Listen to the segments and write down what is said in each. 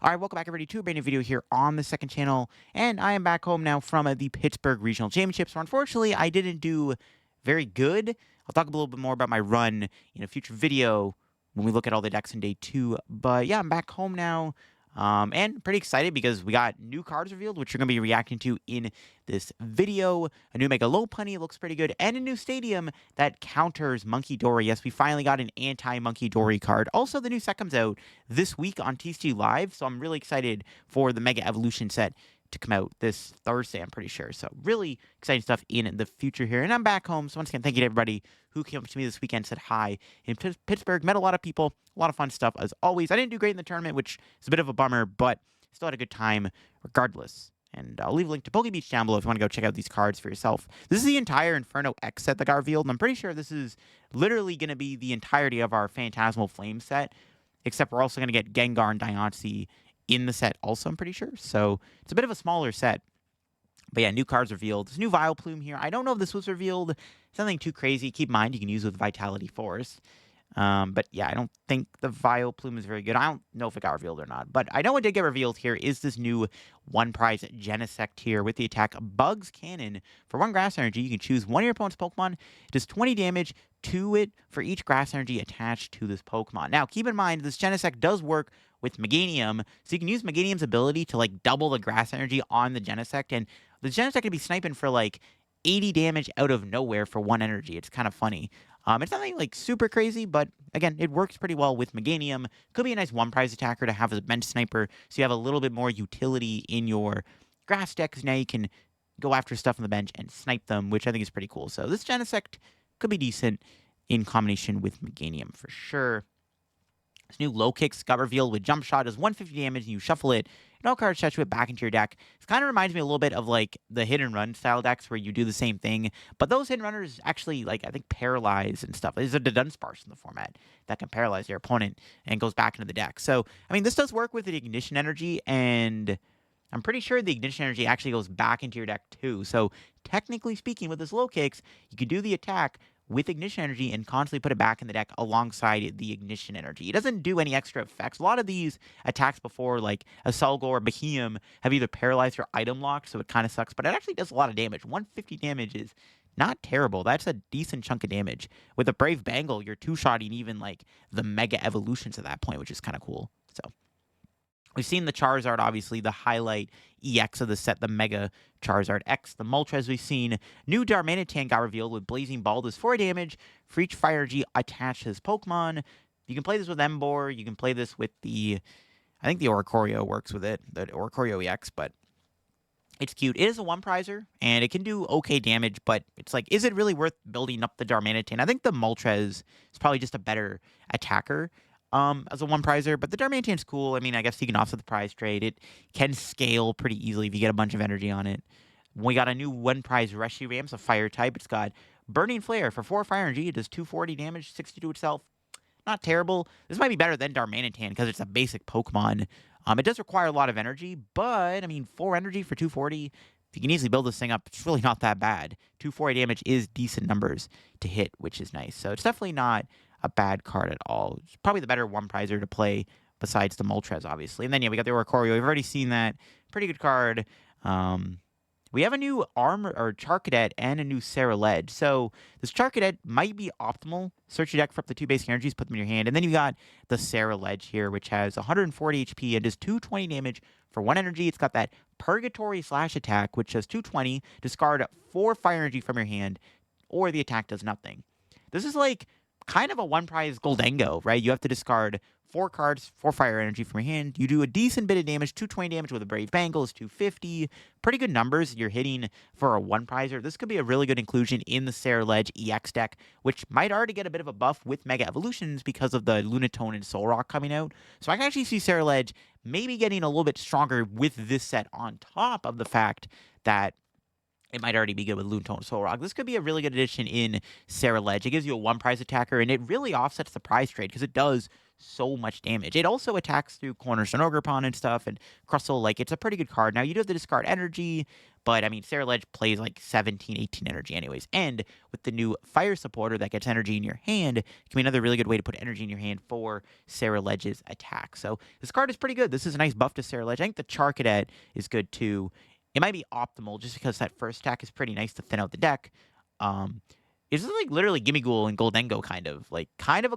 All right, welcome back everybody to a brand new video here on the second channel, and I am back home now from the Pittsburgh Regional Championships, where unfortunately I didn't do very good. I'll talk a little bit more about my run in a future video when we look at all the decks in day 2, but yeah, I'm back home now, and pretty excited because we got new cards revealed, which you're going to be reacting to in this video. A new Mega Lopunny looks pretty good, and a new stadium that counters Munkidori. Yes, we finally got an anti-Munkidori card. Also, the new set comes out this week on TCG Live, so I'm really excited for the Mega Evolution set to come out this Thursday, I'm pretty sure. So really exciting stuff in the future here. And I'm back home, so once again, thank you to everybody who came up to me this weekend, said hi in Pittsburgh, met a lot of people, a lot of fun stuff as always. I didn't do great in the tournament, which is a bit of a bummer, but still had a good time regardless. And I'll leave a link to Poke Beach down below if you want to go check out these cards for yourself. This is the entire Inferno X set that got revealed, and I'm pretty sure this is literally going to be the entirety of our Phantasmal Flame set, except we're also going to get Gengar and Diancie in the set also, I'm pretty sure. So it's a bit of a smaller set. But yeah, new cards revealed. There's new Vileplume here. I don't know if this was revealed. It's nothing too crazy. Keep in mind, you can use with Vitality Force. But yeah, I don't think the Vileplume is very good. I don't know if it got revealed or not. But I know what did get revealed here is this new one prize Genesect here with the attack Bugs Cannon. For 1 grass energy, you can choose one of your opponent's Pokemon. It does 20 damage to it for each grass energy attached to this Pokemon. Now, keep in mind, this Genesect does work with Meganium, so you can use Meganium's ability to like double the grass energy on the Genesect, and the Genesect can be sniping for like 80 damage out of nowhere for 1 energy. It's kind of funny. It's nothing like super crazy, but again, it works pretty well with Meganium. Could be a nice one prize attacker to have as a bench sniper, so you have a little bit more utility in your grass deck, because now you can go after stuff on the bench and snipe them, which I think is pretty cool. So this Genesect could be decent in combination with Meganium for sure. This new Low Kicks got revealed with Jump Shot, does 150 damage, and you shuffle it, and all cards attached to it back into your deck. It kind of reminds me a little bit of like the Hit and Run style decks where you do the same thing, but those Hit and Runners actually, like, I think paralyze and stuff. There's a Dunsparce in the format that can paralyze your opponent and goes back into the deck. So, I mean, this does work with the Ignition Energy, and I'm pretty sure the Ignition Energy actually goes back into your deck too. So, technically speaking, with this Low Kicks, you can do the attack with Ignition Energy and constantly put it back in the deck alongside the Ignition Energy. It doesn't do any extra effects. A lot of these attacks before, like a Solgor or Behemoth, have either paralyzed or item locked, so it kind of sucks, but it actually does a lot of damage. 150 damage is not terrible. That's a decent chunk of damage. With a Brave Bangle, you're two-shotting even like the Mega Evolutions at that point, which is kind of cool. So we've seen the Charizard, obviously, the highlight EX of the set, the Mega Charizard X. The Moltres we've seen. New Darmanitan got revealed with Blazing Ball, does 4 damage for each Fire Energy attached to his Pokemon. You can play this with Emboar. You can play this with the, I think the Oricorio works with it, the Oricorio EX, but it's cute. It is a one-prizer, and it can do okay damage, but it's like, is it really worth building up the Darmanitan? I think the Moltres is probably just a better attacker as a one-prizer, but the Darmanitan's cool. I mean, I guess you can offset the prize trade. It can scale pretty easily if you get a bunch of energy on it. We got a new one-prize Reshiram, a fire type. It's got Burning Flare for 4 fire energy. It does 240 damage, 60 to itself. Not terrible. This might be better than Darmanitan because it's a basic Pokemon. It does require a lot of energy, but, I mean, 4 energy for 240, if you can easily build this thing up, it's really not that bad. 240 damage is decent numbers to hit, which is nice. So it's definitely not a bad card at all. It's probably the better one-prizer to play besides the Moltres, obviously. And then, yeah, we got the Oricorio. We've already seen that. Pretty good card. We have a new Charcadet and a new Sarah Ledge. So this Charcadet might be optimal. Search your deck for up to 2 basic energies, put them in your hand. And then you got the Sarah Ledge here, which has 140 HP and does 220 damage for 1 energy. It's got that Purgatory Slash attack, which does 220. Discard 4 fire energy from your hand, or the attack does nothing. This is like kind of a one-prize Goldengo, right? You have to discard 4 cards, 4 fire energy from your hand. You do a decent bit of damage, 220 damage with a Brave Bangle is 250. Pretty good numbers you're hitting for a one-prizer. This could be a really good inclusion in the Sarah Ledge EX deck, which might already get a bit of a buff with Mega Evolutions because of the Lunatone and Solrock coming out. So I can actually see Sarah Ledge maybe getting a little bit stronger with this set on top of the fact that it might already be good with Lunatone Soul Rock. This could be a really good addition in Sarah Ledge. It gives you a one prize attacker, and it really offsets the prize trade because it does so much damage. It also attacks through Cornerstone Ogrepon and stuff, and Crustle, like, it's a pretty good card. Now, you do have to discard energy, but, I mean, Sarah Ledge plays, like, 17, 18 energy anyways. And with the new Fire Supporter that gets energy in your hand, it can be another really good way to put energy in your hand for Sarah Ledge's attack. So, this card is pretty good. This is a nice buff to Sarah Ledge. I think the Char Cadet is good, too. It might be optimal just because that first attack is pretty nice to thin out the deck. It's just like literally Gimme Ghoul and Goldengo kind of a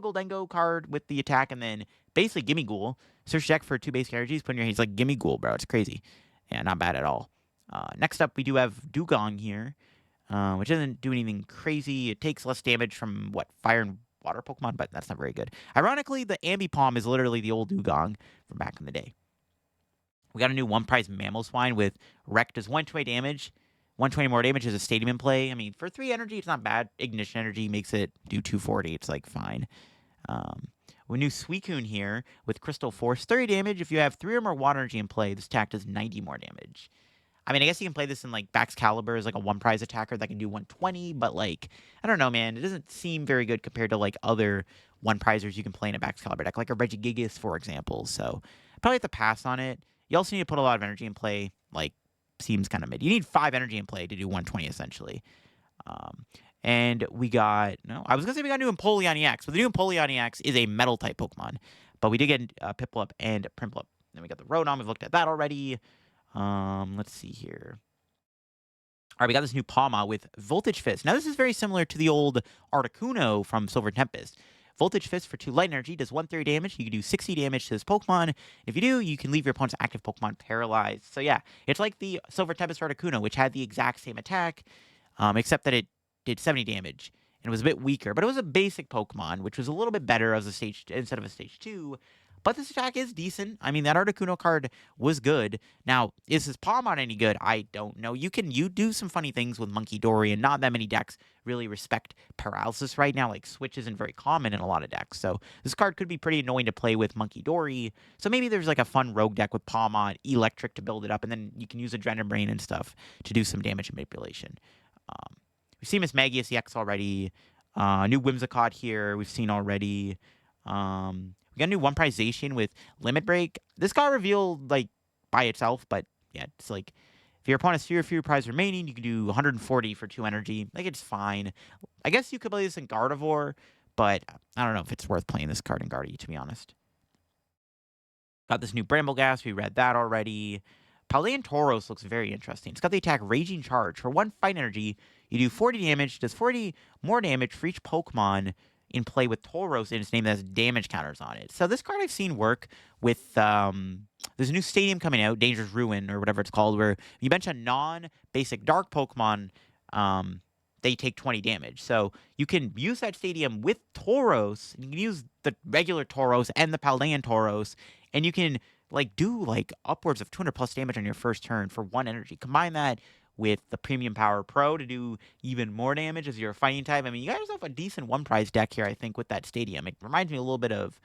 Goldengo card with the attack, and then basically Gimme Ghoul. Search deck for 2 basic energies, put in your hand. It's like Gimme Ghoul, bro. It's crazy. Yeah, not bad at all. Next up, we do have Dugong here, which doesn't do anything crazy. It takes less damage from, fire and water Pokemon, but that's not very good. Ironically, the Ambipom is literally the old Dugong from back in the day. We got a new one prize Mammal Swine with Wreck does 120 damage. 120 more damage is a stadium in play. I mean, for 3 energy, it's not bad. Ignition energy makes it do 240. It's like fine. We new Suicune here with Crystal Force. 30 damage. If you have 3 or more water energy in play, this attack does 90 more damage. I mean, I guess you can play this in like Baxcalibur as like a one prize attacker that can do 120, but like, I don't know, man. It doesn't seem very good compared to like other one prizers you can play in a Baxcalibur deck, like a Regigigas, for example. So probably have to pass on it. You also need to put a lot of energy in play, like, seems kind of mid. You need 5 energy in play to do 120, essentially. And we got, no, I was going to say we got a new Empoleon EX, but the new Empoleon EX is a Metal-type Pokemon. But we did get Piplup and Primplup. Then we got the Rotom. We've looked at that already. Let's see here. All right, we got this new Palma with Voltage Fist. Now, this is very similar to the old Articuno from Silver Tempest. Voltage Fist for 2 light energy does 130 damage. You can do 60 damage to this Pokemon. If you do, you can leave your opponent's active Pokemon paralyzed. So yeah, it's like the Silver Tempest Articuno, which had the exact same attack, except that it did 70 damage. And it was a bit weaker, but it was a basic Pokemon, which was a little bit better as a stage instead of a stage 2. But this attack is decent. I mean, that Articuno card was good. Now, is this Palmon any good? I don't know. You do some funny things with Munkidori, and not that many decks really respect paralysis right now. Like, Switch isn't very common in a lot of decks. So this card could be pretty annoying to play with Munkidori. So maybe there's like a fun rogue deck with Palmon, Electric to build it up, and then you can use Adrenaline Brain and stuff to do some damage and manipulation. We've seen Miss Magius EX already. New Whimsicott here we've seen already. We got a new one prize Zacian with Limit Break. This got revealed like by itself, but yeah, it's like if your opponent has fewer prize remaining, you can do 140 for 2 energy. Like, it's fine. I guess you could play this in Gardevoir, but I don't know if it's worth playing this card in Gardevoir, to be honest. Got this new Brambleghast. We read that already. Paldean Tauros looks very interesting. It's got the attack Raging Charge. For 1 fight energy, you do 40 damage. Does 40 more damage for each Pokemon in play with Tauros in its name that has damage counters on it. So this card I've seen work with, there's a new stadium coming out, Dangerous Ruin, or whatever it's called, where you bench a non-basic dark Pokemon, they take 20 damage. So you can use that stadium with Tauros, and you can use the regular Tauros and the Paldean Tauros, and you can like do like upwards of 200 plus damage on your first turn for 1 energy. Combine that with the Premium Power Pro to do even more damage as you're a fighting type. I mean, you got yourself a decent one prize deck here, I think, with that stadium. It reminds me a little bit of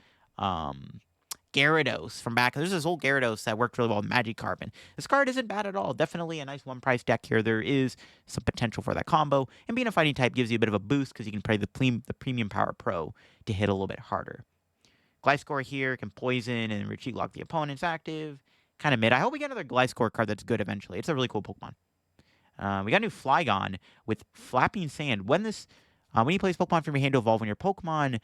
Gyarados from back. There's this old Gyarados that worked really well with Magikarp. This card isn't bad at all. Definitely a nice one prize deck here. There is some potential for that combo. And being a fighting type gives you a bit of a boost because you can play the Premium Power Pro to hit a little bit harder. Gliscor here can poison and retreat lock the opponent's active. Kind of mid. I hope we get another Gliscor card that's good eventually. It's a really cool Pokemon. We got a new Flygon with Flapping Sand. When you place Pokemon from your hand to evolve on your Pokemon,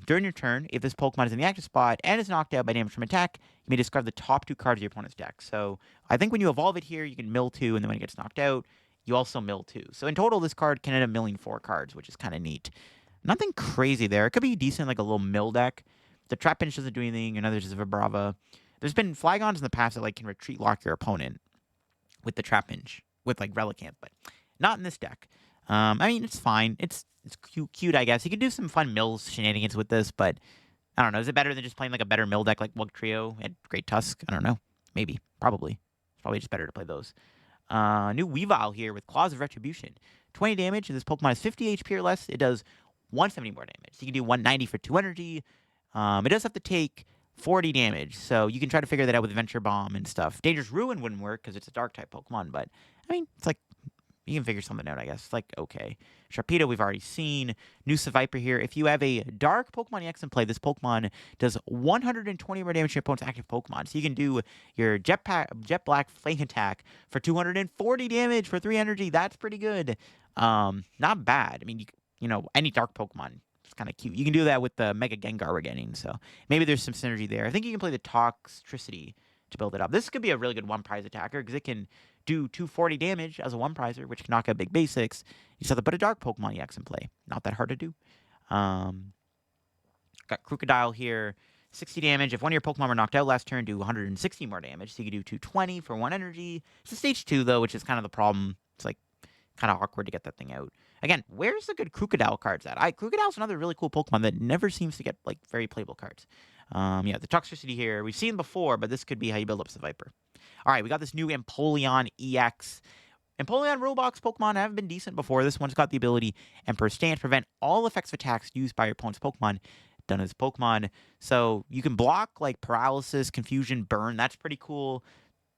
during your turn, if this Pokemon is in the active spot and is knocked out by damage from attack, you may discard the top 2 cards of your opponent's deck. So I think when you evolve it here, you can mill 2, and then when it gets knocked out, you also mill 2. So in total, this card can end up milling 4 cards, which is kind of neat. Nothing crazy there. It could be decent, like a little mill deck. The Trapinch doesn't do anything, and others is Vibrava. There's been Flygons in the past that like can retreat lock your opponent with the Trapinch, with like Relicanth, but not in this deck. I mean, it's fine. It's cute, I guess. You can do some fun mills shenanigans with this, but I don't know. Is it better than just playing like a better mill deck like Wugtrio and Great Tusk? I don't know. Maybe. Probably. It's probably just better to play those. New Weavile here with Claws of Retribution. 20 damage, and this Pokemon has 50 HP or less. It does 170 more damage. So you can do 190 for 2 energy. It does have to take 40 damage, so you can try to figure that out with Venture Bomb and stuff. Dangerous Ruin wouldn't work because it's a Dark-type Pokemon, but, I mean, it's like You can figure something out, I guess. Like, okay. Sharpedo, we've already seen. New Viper here. If you have a Dark Pokemon EX in play, this Pokemon does 120 more damage to your opponent's active Pokemon. So you can do your Jet Black Flame Attack for 240 damage for 3 energy. That's pretty good. Not bad. I mean, any Dark Pokemon. It's kind of cute. You can do that with the Mega Gengar we're getting. So maybe there's some synergy there. I think you can play the Toxtricity to build it up. This could be a really good one-prize attacker because it can do 240 damage as a one-prizer, which can knock out big basics. You just have to put a Dark Pokemon EX in play. Not that hard to do. Got Crocodile here. 60 damage. If one of your Pokemon were knocked out last turn, do 160 more damage. So you can do 220 for 1 energy. It's a stage 2, though, which is kind of the problem. It's like kind of awkward to get that thing out. Again, where's the good Crocodile cards at? Crocodile's another really cool Pokemon that never seems to get like very playable cards. Yeah, the Toxtricity here. We've seen before, but this could be how you build up Viper. All right, we got this new Empoleon EX. Empoleon Roblox Pokemon have been decent before. This one's got the ability Emperor Stance, prevent all effects of attacks used by your opponent's Pokemon done as Pokemon. So you can block like Paralysis, Confusion, Burn. That's pretty cool.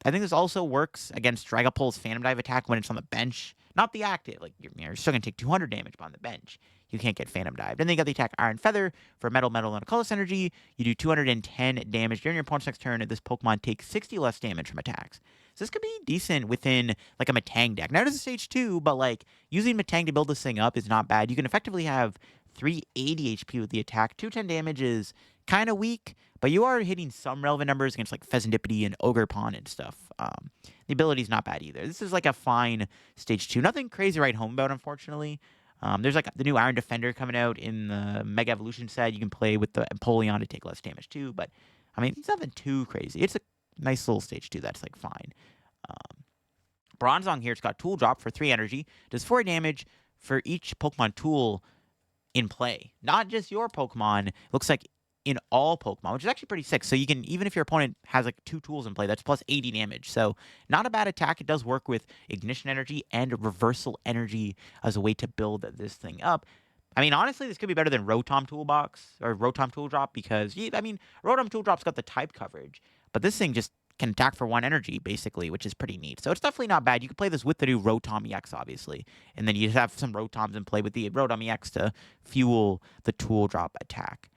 I think this also works against Dragapult's Phantom Dive attack when it's on the bench. Not the active. Like, you're still going to take 200 damage, but on the bench, you can't get Phantom Dive. Then they got the attack Iron Feather for Metal, and a Colorless Energy. You do 210 damage during your opponent's next turn, and this Pokemon takes 60 less damage from attacks. So this could be decent within, like, a Metang deck. Now, it is a stage 2, but, like, using Metang to build this thing up is not bad. You can effectively have 380 HP with the attack. 210 damage is kind of weak, but you are hitting some relevant numbers against like Pheasantipity and Ogerpon and stuff. The ability's not bad either. This is like a fine stage 2. Nothing crazy to write home about, unfortunately. There's like the new Iron Defender coming out in the Mega Evolution set. You can play with the Empoleon to take less damage too, but I mean, it's nothing too crazy. It's a nice little stage 2 that's like fine. Bronzong here, it's got Tool Drop for 3 energy. Does 4 damage for each Pokemon tool in play. Not just your Pokemon. Looks like in all Pokemon, which is actually pretty sick. So you can, even if your opponent has like 2 tools in play, that's plus 80 damage. So not a bad attack. It does work with Ignition Energy and Reversal Energy as a way to build this thing up. I mean, honestly, this could be better than Rotom Toolbox or Rotom Tool Drop because, I mean, Rotom Tool Drop's got the type coverage, but this thing just can attack for 1 energy, basically, which is pretty neat. So it's definitely not bad. You can play this with the new Rotom EX, obviously, and then you have some Rotoms in play with the Rotom EX to fuel the Tool Drop attack,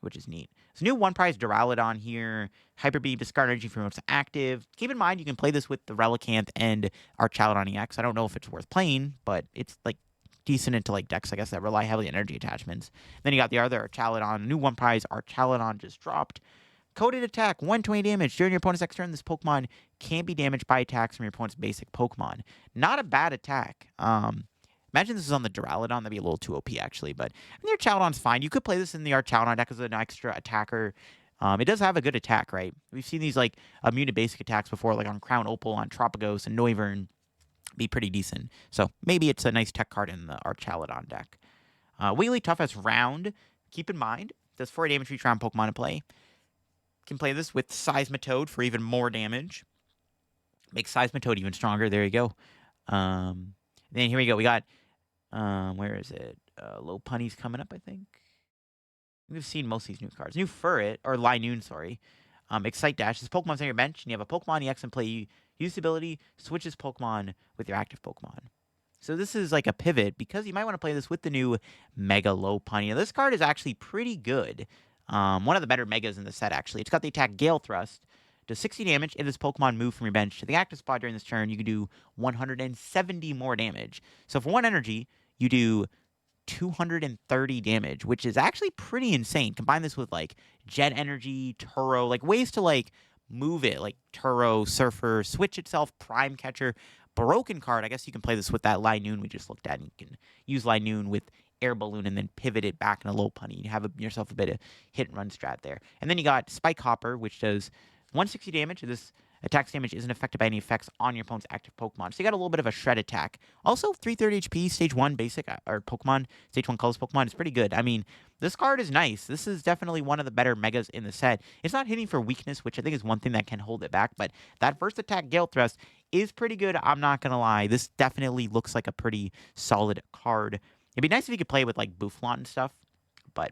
which is neat. So new one-prize Duraludon here. Hyper Beam, discard energy from it's active. Keep in mind, you can play this with the Relicanth and Archaludon EX. I don't know if it's worth playing, but it's, like, decent into, like, decks, I guess, that rely heavily on energy attachments. Then you got the other Archaludon. New one-prize Archaludon just dropped. Coded attack, 120 damage. During your opponent's next turn, this Pokemon can't be damaged by attacks from your opponent's basic Pokemon. Not a bad attack. Imagine this is on the Duraludon. That'd be a little too OP, actually. But I mean, the Archaludon's fine. You could play this in the Archaludon deck as an extra attacker. It does have a good attack, right? We've seen these, like, immune to basic attacks before, like on Crown Opal, on Tropicos, and Noivern. Be pretty decent. So maybe it's a nice tech card in the Archaludon deck. Wheelie Tough Round. Keep in mind, does 4 damage for each round Pokemon in play. Can play this with Seismitoad for even more damage. Make Seismitoad even stronger. There you go. Then here we go. We got, where is it? Lopunny's coming up, I think. We've seen most of these new cards. New Furret, or Linoon, sorry. Excite Dash. This Pokemon's on your bench, and you have a Pokemon EX in play. You use the ability, switch this Pokemon with your active Pokemon. So this is like a pivot, because you might want to play this with the new Mega Lopunny. Now, this card is actually pretty good. One of the better Megas in the set, actually. It's got the attack Gale Thrust. Does 60 damage if this Pokemon move from your bench to the active spot during this turn. You can do 170 more damage. So for 1 energy, you do 230 damage, which is actually pretty insane. Combine this with, like, Jet Energy, Turo, like, ways to, like, move it. Like, Turo, Surfer, switch itself, Prime Catcher. Broken card, I guess you can play this with that Linoon we just looked at. And you can use Linoon with Air Balloon and then pivot it back in a Lopunny. You have yourself a bit of hit and run strat there. And then you got Spike Hopper, which does 160 damage. This attack's damage isn't affected by any effects on your opponent's active Pokemon. So you got a little bit of a shred attack. Also, 330 HP, stage 1 basic, or Pokemon, stage 1 colors Pokemon is pretty good. I mean, this card is nice. This is definitely one of the better Megas in the set. It's not hitting for weakness, which I think is one thing that can hold it back, but that first attack, Gale Thrust, is pretty good. I'm not going to lie. This definitely looks like a pretty solid card. It'd be nice if you could play with, like, Bouffalant and stuff, but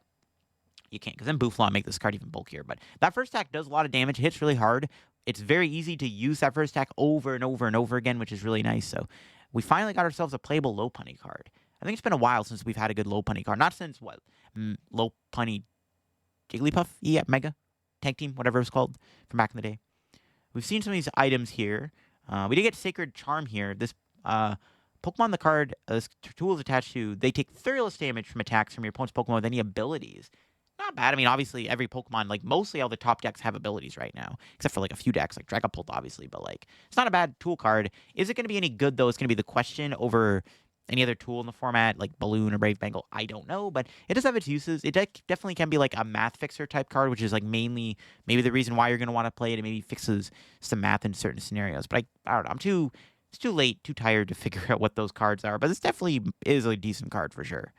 you can't, because then Bouffalant make this card even bulkier. But that first attack does a lot of damage. It hits really hard. It's very easy to use that first attack over and over and over again, which is really nice. So we finally got ourselves a playable Lopunny card. I think it's been a while since we've had a good Lopunny card. Not since, what, Lopunny Jigglypuff? Yeah, Mega? Tank Team, whatever it was called from back in the day. We've seen some of these items here. We did get Sacred Charm here. This Pokemon the card, this tool is attached to, they take 30 less damage from attacks from your opponent's Pokemon with any abilities. Not bad. I mean, obviously, every Pokemon, like, mostly all the top decks have abilities right now. Except for, like, a few decks, like Dragapult, obviously. But, like, it's not a bad tool card. Is it going to be any good, though? It's going to be the question over any other tool in the format, like Balloon or Brave Bengal. I don't know. But it does have its uses. It definitely can be, like, a math fixer type card, which is, like, mainly maybe the reason why you're going to want to play it. It maybe fixes some math in certain scenarios. But I don't know. It's too late, too tired to figure out what those cards are. But this definitely is a decent card for sure.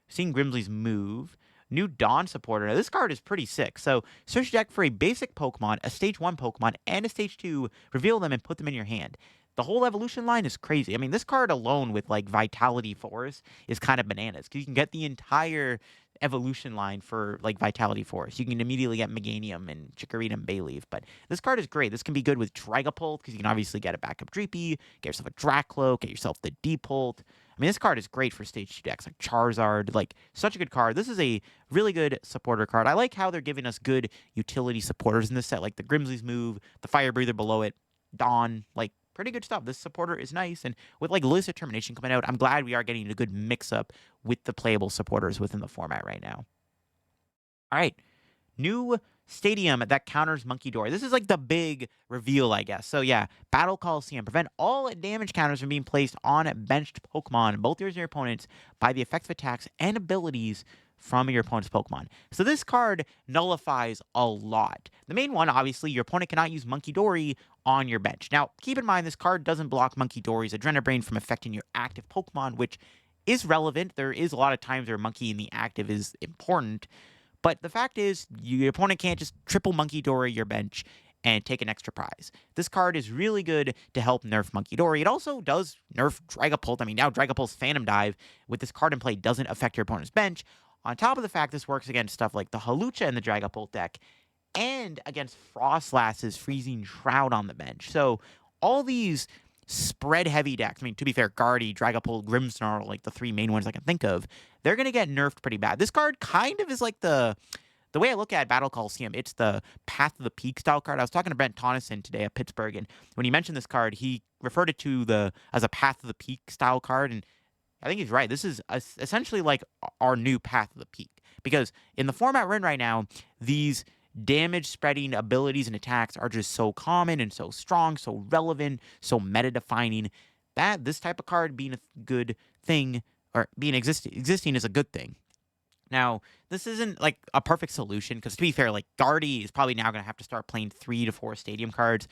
Seeing Grimsley's move. New Dawn supporter. Now, this card is pretty sick. So, search deck for a basic Pokemon, a Stage 1 Pokemon, and a Stage 2. Reveal them and put them in your hand. The whole evolution line is crazy. I mean, this card alone with, like, Vitality Force is kind of bananas. Because you can get the entire evolution line for, like, Vitality Force. You can immediately get Meganium and Chikorita and Bayleaf. But this card is great. This can be good with Dragapult, because you can obviously get a backup Dreepy, get yourself a Dracloak, get yourself the Deepult. I mean, this card is great for Stage 2 decks, like Charizard, like, such a good card. This is a really good supporter card. I like how they're giving us good utility supporters in this set, like the Grimsley's move, the Fire Breather below it, Dawn, like, pretty good stuff. This supporter is nice, and with, like, List Determination coming out, I'm glad we are getting a good mix-up with the playable supporters within the format right now. All right, new stadium that counters Munkidori. This is like the big reveal, I guess. So yeah, Battle Coliseum. Prevent all damage counters from being placed on benched Pokemon, both yours and your opponents, by the effects of attacks and abilities from your opponent's Pokemon. So this card nullifies a lot. The main one, obviously, your opponent cannot use Munkidori on your bench. Now, keep in mind, this card doesn't block Munkidori's Adrenabrain from affecting your active Pokemon, which is relevant. There is a lot of times where Monkey in the active is important. But the fact is, your opponent can't just triple Munkidori your bench and take an extra prize. This card is really good to help nerf Munkidori. It also does nerf Dragapult. I mean, now Dragapult's Phantom Dive with this card in play doesn't affect your opponent's bench. On top of the fact, this works against stuff like the Halucha in the Dragapult deck and against Frostlass's Freezing Shroud on the bench. So all these spread-heavy decks, I mean, to be fair, Guardy, Dragapult, Grimmsnarl, like the three main ones I can think of, they're going to get nerfed pretty bad. This card kind of is like the way I look at Battle Coliseum, it's the Path of the Peak style card. I was talking to Brent Tonneson today at Pittsburgh, and when he mentioned this card, he referred it to as a Path of the Peak style card, and I think he's right. This is essentially like our new Path of the Peak, because in the format we're in right now, these damage spreading abilities and attacks are just so common and so strong, so relevant, so meta defining, that this type of card being a good thing, or being existing is a good thing. Now, this isn't like a perfect solution, because to be fair, like Guardy is probably now going to have to start playing 3 to 4 stadium cards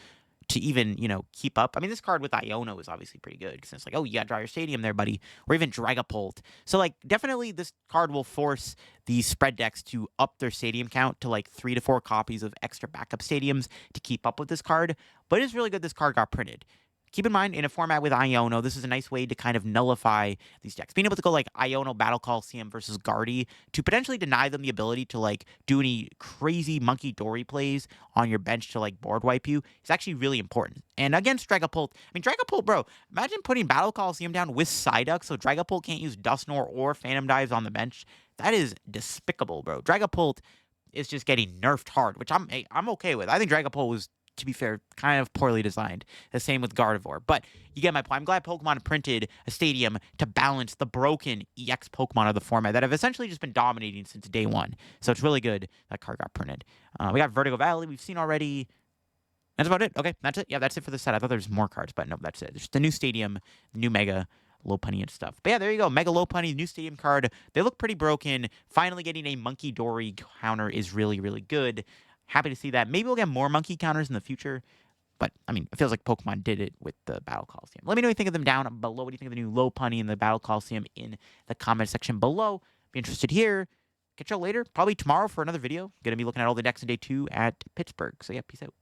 to even, keep up. I mean, this card with Iono is obviously pretty good, because it's like, oh, you got to draw your stadium there, buddy. Or even Dragapult. So, like, definitely this card will force these spread decks to up their stadium count to, like, 3 to 4 copies of extra backup stadiums to keep up with this card. But it's really good this card got printed. Keep in mind, in a format with Iono, this is a nice way to kind of nullify these decks. Being able to go like Iono Battle Coliseum versus Guardy to potentially deny them the ability to like do any crazy Munkidori plays on your bench to like board wipe you is actually really important. And against Dragapult, I mean, Dragapult, bro, imagine putting Battle Coliseum down with Psyduck so Dragapult can't use Dusknoir or Phantom Dives on the bench. That is despicable, bro. Dragapult is just getting nerfed hard, which I'm okay with. I think Dragapult was, to be fair, kind of poorly designed. The same with Gardevoir. But you get my point. I'm glad Pokemon printed a stadium to balance the broken EX Pokemon of the format that have essentially just been dominating since day one. So it's really good that card got printed. We got Vertigo Valley. We've seen already. That's about it. Okay, that's it. Yeah, that's it for the set. I thought there was more cards, but no, that's it. There's the new stadium, new Mega Lopunny and stuff. But yeah, there you go. Mega Lopunny, new stadium card. They look pretty broken. Finally getting a Munkidori counter is really, really good. Happy to see that. Maybe we'll get more monkey counters in the future. But, I mean, it feels like Pokemon did it with the Battle Coliseum. Let me know what you think of them down below. What do you think of the new Lopunny in the Battle Coliseum in the comment section below? Be interested here. Catch y'all later. Probably tomorrow for another video. Going to be looking at all the decks in day 2 at Pittsburgh. So, yeah, peace out.